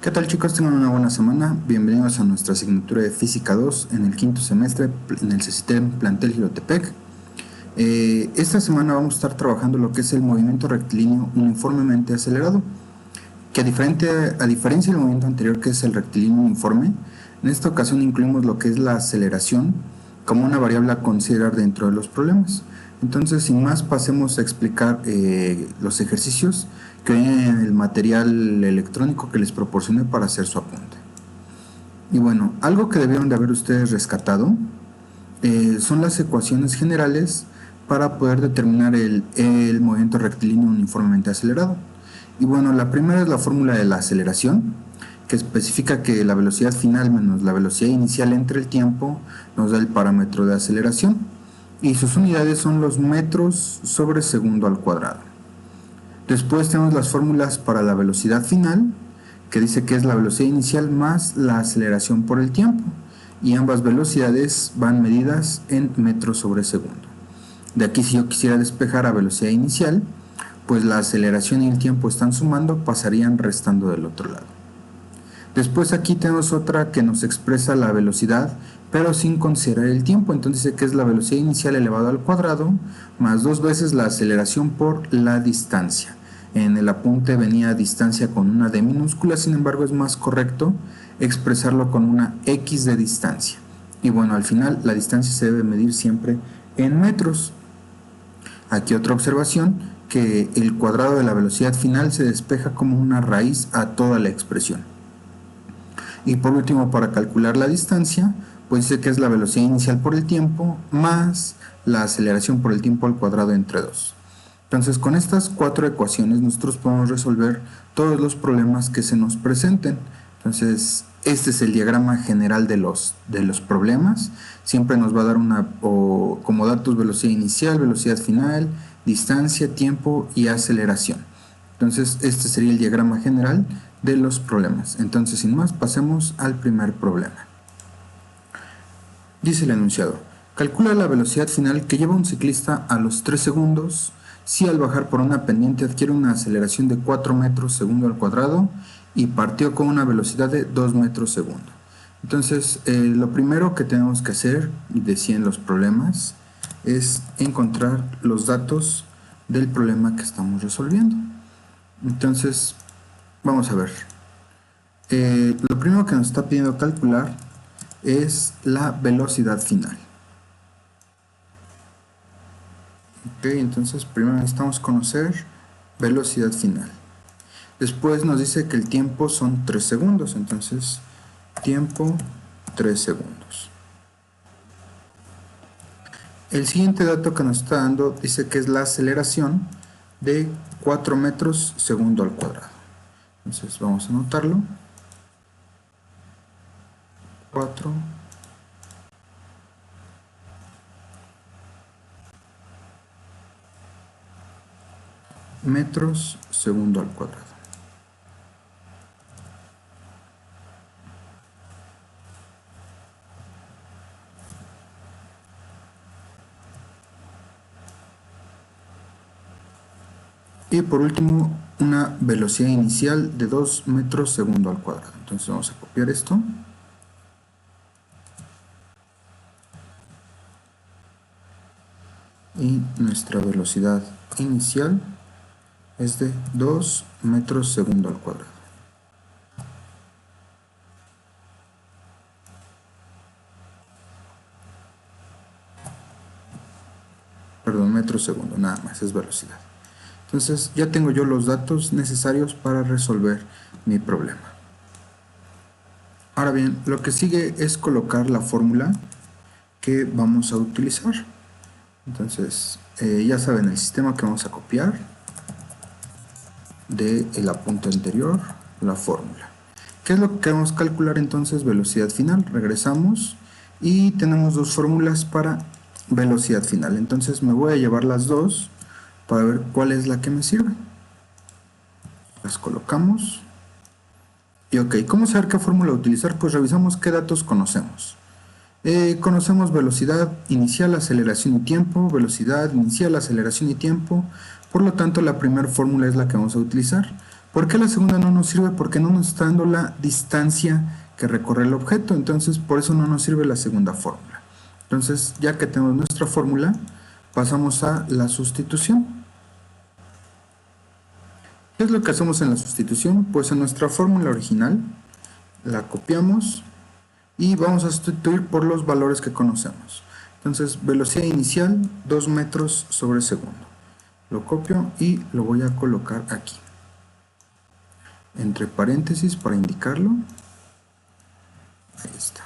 ¿Qué tal, chicos? Tengan una buena semana. Bienvenidos a nuestra asignatura de Física 2 en el quinto semestre en el CECITEM Plantel Jilotepec. Esta semana vamos a estar trabajando lo que es el movimiento rectilíneo uniformemente acelerado, que a diferencia del movimiento anterior, que es el rectilíneo uniforme, en esta ocasión incluimos lo que es la aceleración como una variable a considerar dentro de los problemas. Entonces, sin más, pasemos a explicar los ejercicios que vienen en el material electrónico que les proporcioné para hacer su apunte. Y bueno, algo que debieron de haber ustedes rescatado son las ecuaciones generales para poder determinar el movimiento rectilíneo uniformemente acelerado. Y bueno, la primera es la fórmula de la aceleración, que especifica que la velocidad final menos la velocidad inicial entre el tiempo nos da el parámetro de aceleración, y sus unidades son los metros sobre segundo al cuadrado. Después tenemos las fórmulas para la velocidad final, que dice que es la velocidad inicial más la aceleración por el tiempo, y ambas velocidades van medidas en metros sobre segundo. De aquí, si yo quisiera despejar a velocidad inicial, pues la aceleración y el tiempo están sumando, pasarían restando del otro lado. Después aquí tenemos otra que nos expresa la velocidad, pero sin considerar el tiempo. Entonces dice que es la velocidad inicial elevado al cuadrado más 2 veces la aceleración por la distancia. En el apunte venía distancia con una D minúscula, sin embargo es más correcto expresarlo con una X de distancia. Y bueno, al final la distancia se debe medir siempre en metros. Aquí otra observación, que el cuadrado de la velocidad final se despeja como una raíz a toda la expresión. Y por último, para calcular la distancia, pues dice que es la velocidad inicial por el tiempo más la aceleración por el tiempo al cuadrado entre 2. Entonces, con estas 4 ecuaciones nosotros podemos resolver todos los problemas que se nos presenten. Entonces, este es el diagrama general de los problemas. Siempre nos va a dar como datos velocidad inicial, velocidad final, distancia, tiempo y aceleración. Entonces, este sería el diagrama general de los problemas. Entonces, sin más, pasemos al primer problema. Dice el enunciado: calcula la velocidad final que lleva un ciclista a los 3 segundos si al bajar por una pendiente adquiere una aceleración de 4 metros segundo al cuadrado y partió con una velocidad de 2 metros segundo. Entonces, lo primero que tenemos que hacer, decían los problemas, es encontrar los datos del problema que estamos resolviendo. Entonces, vamos a ver. Lo primero que nos está pidiendo calcular es la velocidad final. Ok, entonces primero necesitamos conocer velocidad final. Después nos dice que el tiempo son 3 segundos, entonces tiempo 3 segundos. El siguiente dato que nos está dando dice que es la aceleración de 4 metros segundo al cuadrado. Entonces vamos a anotarlo. 4 metros segundo al cuadrado. Y por último, una velocidad inicial de 2 metros segundo al cuadrado. Entonces vamos a copiar esto. Y nuestra velocidad inicial es de 2 metros segundo al cuadrado. Perdón, metros segundo, nada más, es velocidad. Entonces ya tengo yo los datos necesarios para resolver mi problema. Ahora bien, lo que sigue es colocar la fórmula que vamos a utilizar. Entonces, ya saben el sistema que vamos a copiar del apunte anterior, la fórmula. ¿Qué es lo que queremos calcular entonces? Velocidad final. Regresamos y tenemos dos fórmulas para velocidad final. Entonces me voy a llevar las dos para ver cuál es la que me sirve. Las colocamos. Y ok, ¿cómo saber qué fórmula utilizar? Pues revisamos qué datos conocemos. Conocemos velocidad inicial, aceleración y tiempo, velocidad inicial, aceleración y tiempo. Por lo tanto, la primera fórmula es la que vamos a utilizar. ¿Por qué la segunda no nos sirve? Porque no nos está dando la distancia que recorre el objeto, entonces por eso no nos sirve la segunda fórmula. Entonces, ya que tenemos nuestra fórmula, pasamos a la sustitución. ¿Qué es lo que hacemos en la sustitución? Pues en nuestra fórmula original la copiamos y vamos a sustituir por los valores que conocemos. Entonces, velocidad inicial 2 metros sobre segundo. Lo copio y lo voy a colocar aquí, entre paréntesis para indicarlo. Ahí está.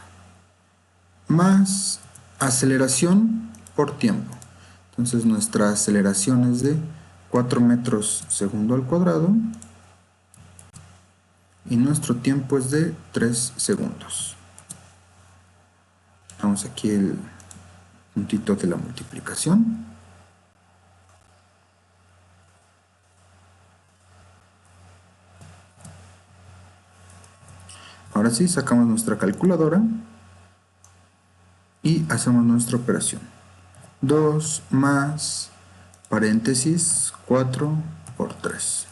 Más aceleración por tiempo. Entonces nuestra aceleración es de 4 metros segundo al cuadrado y nuestro tiempo es de 3 segundos. Vamos aquí el puntito de la multiplicación. Ahora sí, sacamos nuestra calculadora y hacemos nuestra operación. 2 más paréntesis 4 por 3.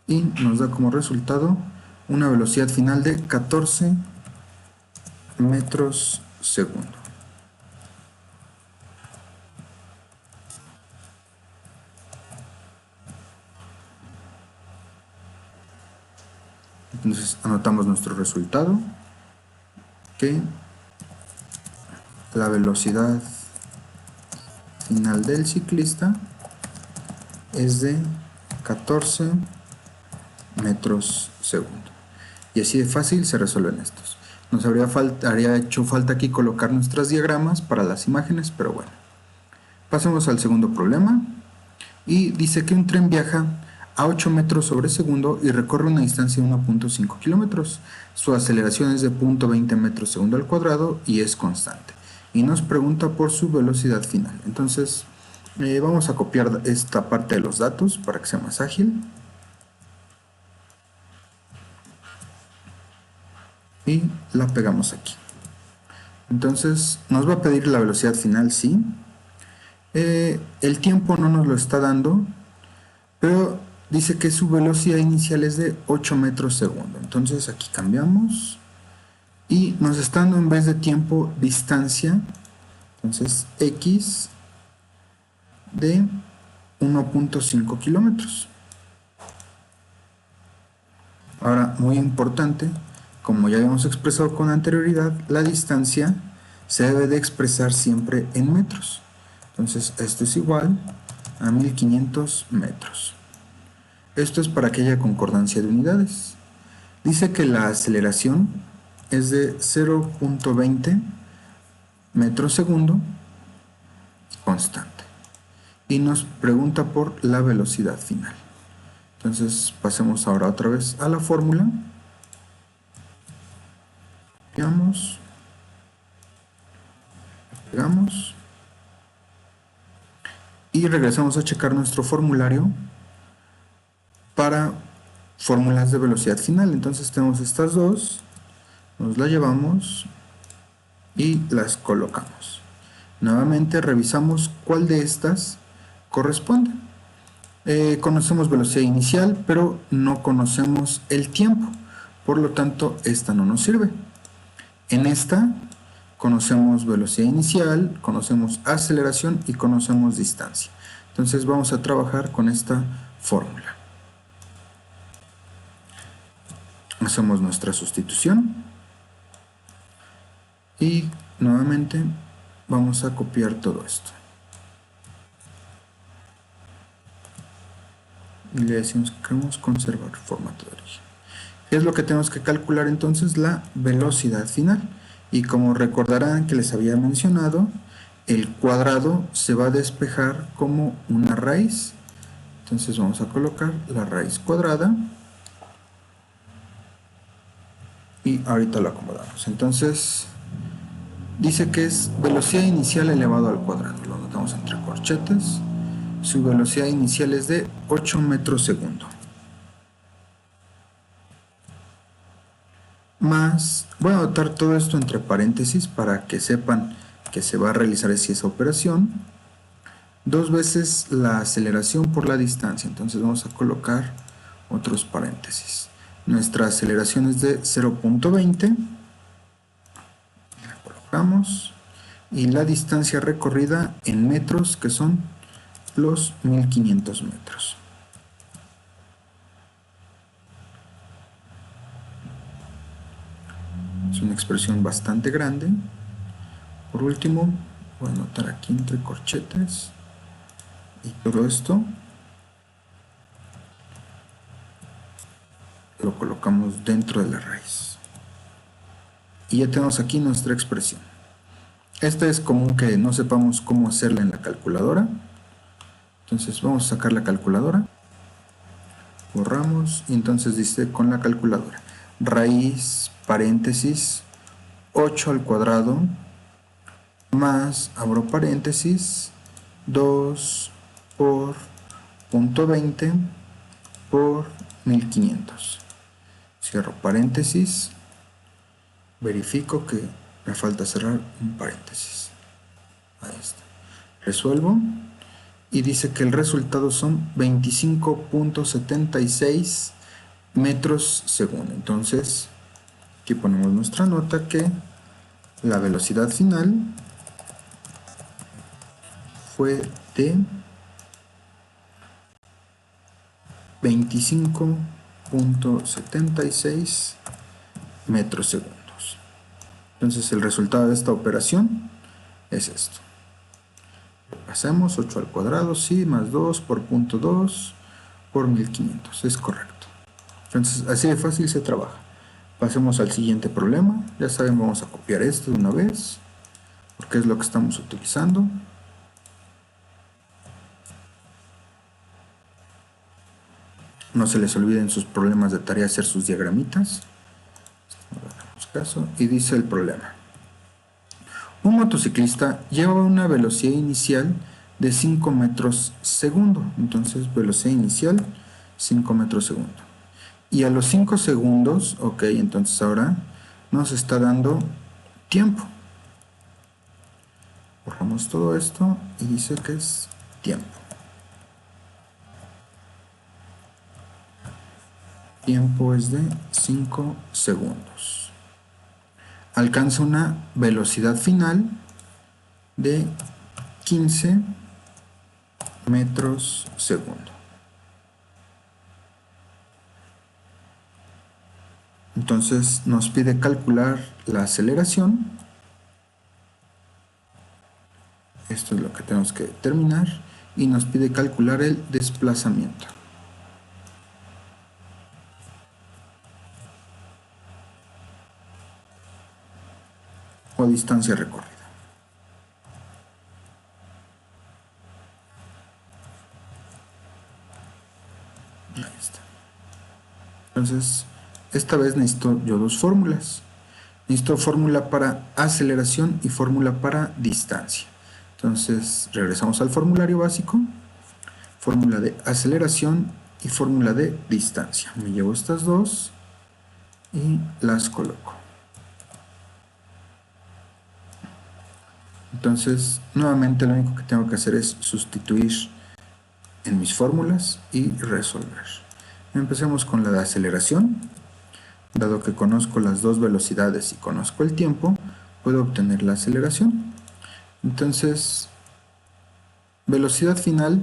Y nos da como resultado una velocidad final de 14 metros segundo. Entonces anotamos nuestro resultado, que la velocidad final del ciclista es de 14 metros segundo. Y así de fácil se resuelven estos. Nos haría hecho falta aquí colocar nuestros diagramas para las imágenes, pero bueno. Pasemos al segundo problema. Y dice que un tren viaja a 8 metros sobre segundo y recorre una distancia de 1.5 kilómetros. Su aceleración es de 0.20 metros segundo al cuadrado y es constante. Y nos pregunta por su velocidad final. Entonces vamos a copiar esta parte de los datos para que sea más ágil. Y la pegamos aquí. Entonces nos va a pedir la velocidad final, sí. El tiempo no nos lo está dando, pero dice que su velocidad inicial es de 8 metros segundo. Entonces aquí cambiamos y nos está dando en vez de tiempo distancia. Entonces x de 1.5 kilómetros. Ahora, muy importante, como ya habíamos expresado con anterioridad, la distancia se debe de expresar siempre en metros. Entonces esto es igual a 1500 metros. Esto es para que haya concordancia de unidades. Dice que la aceleración es de 0.20 metros segundo constante. Y nos pregunta por la velocidad final. Entonces pasemos ahora otra vez a la fórmula. Copiamos. Pegamos. Y regresamos a checar nuestro formulario para fórmulas de velocidad final. Entonces tenemos estas dos, nos las llevamos y las colocamos. Nuevamente revisamos cuál de estas corresponde. Conocemos velocidad inicial, pero no conocemos el tiempo, por lo tanto esta no nos sirve. En esta conocemos velocidad inicial, conocemos aceleración y conocemos distancia. Entonces vamos a trabajar con esta fórmula. Hacemos nuestra sustitución y nuevamente vamos a copiar todo esto. Y le decimos que queremos conservar formato de origen. ¿Qué es lo que tenemos que calcular entonces? La velocidad final. Y como recordarán que les había mencionado, el cuadrado se va a despejar como una raíz. Entonces vamos a colocar la raíz cuadrada. Y ahorita lo acomodamos. Entonces dice que es velocidad inicial elevado al cuadrado. Lo anotamos entre corchetes. Su velocidad inicial es de 8 metros segundo. Más, voy a anotar todo esto entre paréntesis para que sepan que se va a realizar así esa operación. 2 veces la aceleración por la distancia. Entonces vamos a colocar otros paréntesis. Nuestra aceleración es de 0.20, la colocamos, y la distancia recorrida en metros, que son los 1500 metros. Es una expresión bastante grande. Por último, voy a anotar aquí entre corchetes y todo esto lo colocamos dentro de la raíz. Y ya tenemos aquí nuestra expresión. Esta es común que no sepamos cómo hacerla en la calculadora. Entonces vamos a sacar la calculadora. Borramos y entonces dice con la calculadora. Raíz, paréntesis, 8 al cuadrado, más, abro paréntesis, 2 por punto 20 por 1500. Cierro paréntesis, verifico que me falta cerrar un paréntesis. Ahí está. Resuelvo y dice que el resultado son 25.76 metros segundo. Entonces, aquí ponemos nuestra nota que la velocidad final fue de 25.76 metros segundos. Entonces el resultado de esta operación es esto. Hacemos 8 al cuadrado, sí, más 2 por punto 2 por 1500, es correcto. Entonces así de fácil se trabaja. Pasemos al siguiente problema. Ya saben, vamos a copiar esto de una vez, porque es lo que estamos utilizando. No se les olviden sus problemas de tarea hacer sus diagramitas. Y dice el problema. Un motociclista lleva una velocidad inicial de 5 metros segundo. Entonces, velocidad inicial 5 metros segundo. Y a los 5 segundos, ok, entonces ahora nos está dando tiempo. Borramos todo esto y dice que es tiempo. Tiempo es de 5 segundos. Alcanza una velocidad final de 15 metros segundo. Entonces nos pide calcular la aceleración. Esto es lo que tenemos que determinar. Y nos pide calcular el desplazamiento. O distancia recorrida. Ahí está. Entonces, esta vez necesito yo dos fórmulas. Necesito fórmula para aceleración y fórmula para distancia. Entonces, regresamos al formulario básico. Fórmula de aceleración y fórmula de distancia. Me llevo estas dos y las coloco. Entonces, nuevamente lo único que tengo que hacer es sustituir en mis fórmulas y resolver. Empecemos con la de aceleración. Dado que conozco las dos velocidades y conozco el tiempo, puedo obtener la aceleración. Entonces, velocidad final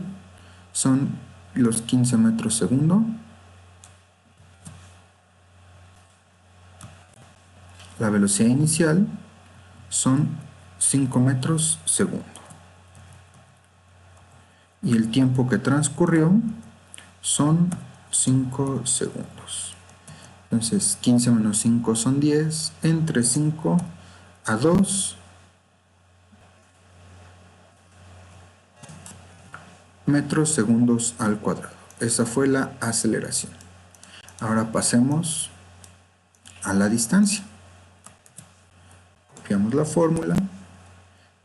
son los 15 metros segundo. La velocidad inicial son 5 metros segundo. Y el tiempo que transcurrió son 5 segundos. Entonces 15 menos 5 son 10, entre 5 a 2 metros segundos al cuadrado. Esa fue la aceleración. Ahora pasemos a la distancia. Copiamos la fórmula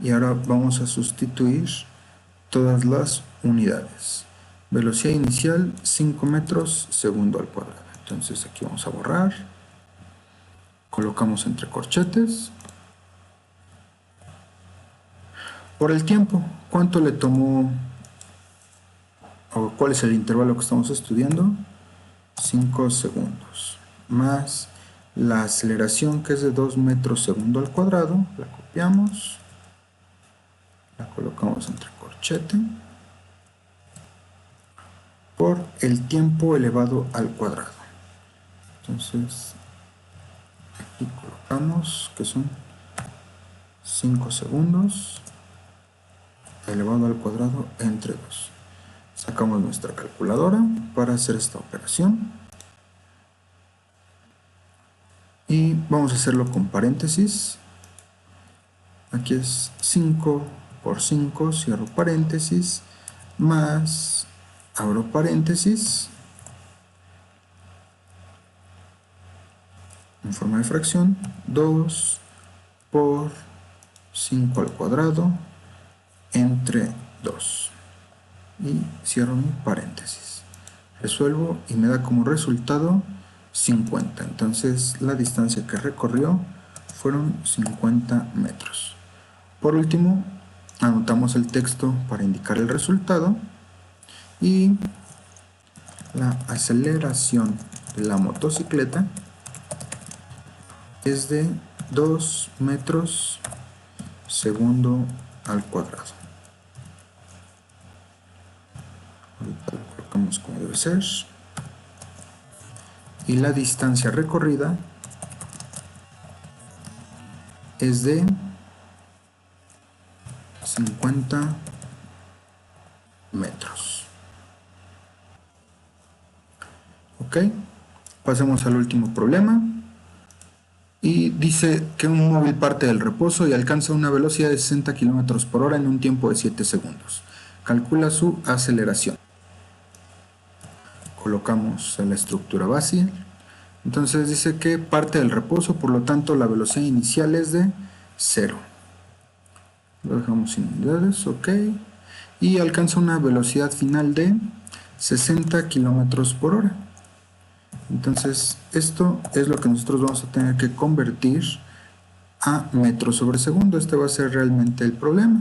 y ahora vamos a sustituir todas las unidades. Velocidad inicial 5 metros segundo al cuadrado. Entonces aquí vamos a borrar, colocamos entre corchetes. Por el tiempo, ¿cuánto le tomó o cuál es el intervalo que estamos estudiando? 5 segundos, más la aceleración que es de 2 metros segundo al cuadrado, la copiamos, la colocamos entre corchete, por el tiempo elevado al cuadrado. Entonces, aquí colocamos que son 5 segundos elevado al cuadrado entre 2. Sacamos nuestra calculadora para hacer esta operación. Y vamos a hacerlo con paréntesis. Aquí es 5 por 5, cierro paréntesis, más, abro paréntesis, en forma de fracción, 2 por 5 al cuadrado entre 2. Y cierro mi paréntesis. Resuelvo y me da como resultado 50. Entonces la distancia que recorrió fueron 50 metros. Por último, anotamos el texto para indicar el resultado y la aceleración de la motocicleta es de 2 metros segundo al cuadrado. Ahorita lo colocamos como debe ser. Y la distancia recorrida es de 50 metros. Ok, pasemos al último problema. Y dice que un móvil parte del reposo y alcanza una velocidad de 60 km por hora en un tiempo de 7 segundos. Calcula su aceleración. Colocamos la estructura base. Entonces dice que parte del reposo, por lo tanto la velocidad inicial es de 0. Lo dejamos sin unidades, ok. Y alcanza una velocidad final de 60 km por hora. Entonces esto es lo que nosotros vamos a tener que convertir a metros sobre segundo. Este va a ser realmente el problema.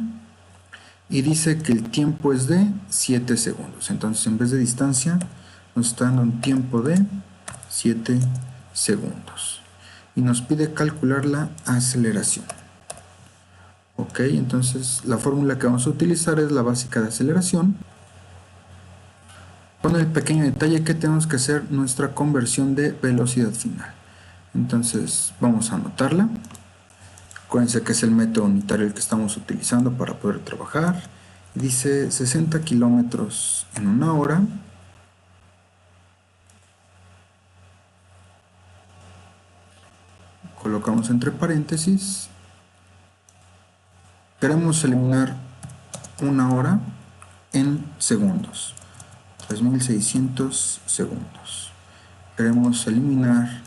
Y dice que el tiempo es de 7 segundos. Entonces en vez de distancia nos está dando un tiempo de 7 segundos. Y nos pide calcular la aceleración. Ok, entonces la fórmula que vamos a utilizar es la básica de aceleración. Con el pequeño detalle que tenemos que hacer nuestra conversión de velocidad final. Entonces vamos a anotarla. Acuérdense que es el método unitario el que estamos utilizando para poder trabajar. Dice 60 kilómetros en una hora. Colocamos entre paréntesis. Queremos eliminar una hora en segundos. 3600 segundos. Queremos eliminar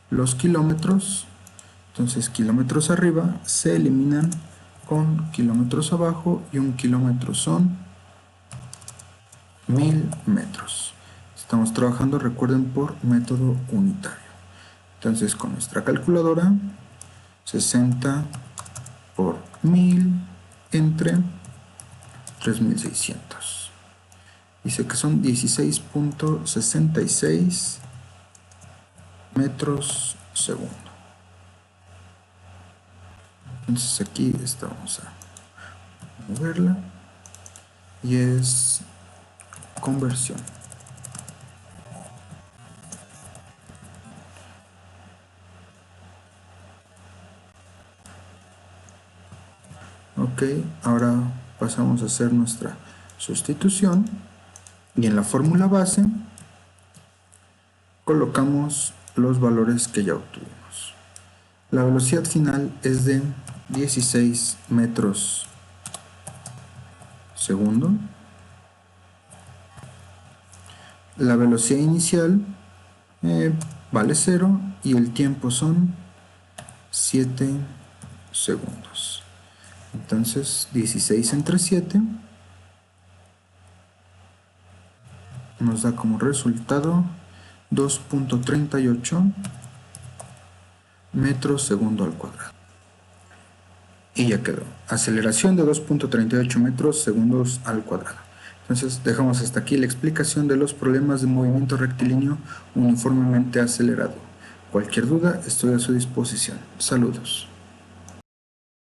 los kilómetros. Entonces kilómetros arriba se eliminan con kilómetros abajo y un kilómetro son 1000 metros. Estamos trabajando, recuerden, por método unitario. Entonces con nuestra calculadora, 60 por 1000 entre 3600. Dice que son 16.66 metros segundo. Entonces aquí vamos a moverla y es conversión. Ok, ahora pasamos a hacer nuestra sustitución y en la fórmula base colocamos los valores que ya obtuvimos. La velocidad final es de 16 metros segundo. La velocidad inicial vale 0 y el tiempo son 7 segundos. Entonces 16 entre 7 nos da como resultado 2.38 metros segundo al cuadrado. Y ya quedó. Aceleración de 2.38 metros segundos al cuadrado. Entonces dejamos hasta aquí la explicación de los problemas de movimiento rectilíneo uniformemente acelerado. Cualquier duda, estoy a su disposición. Saludos.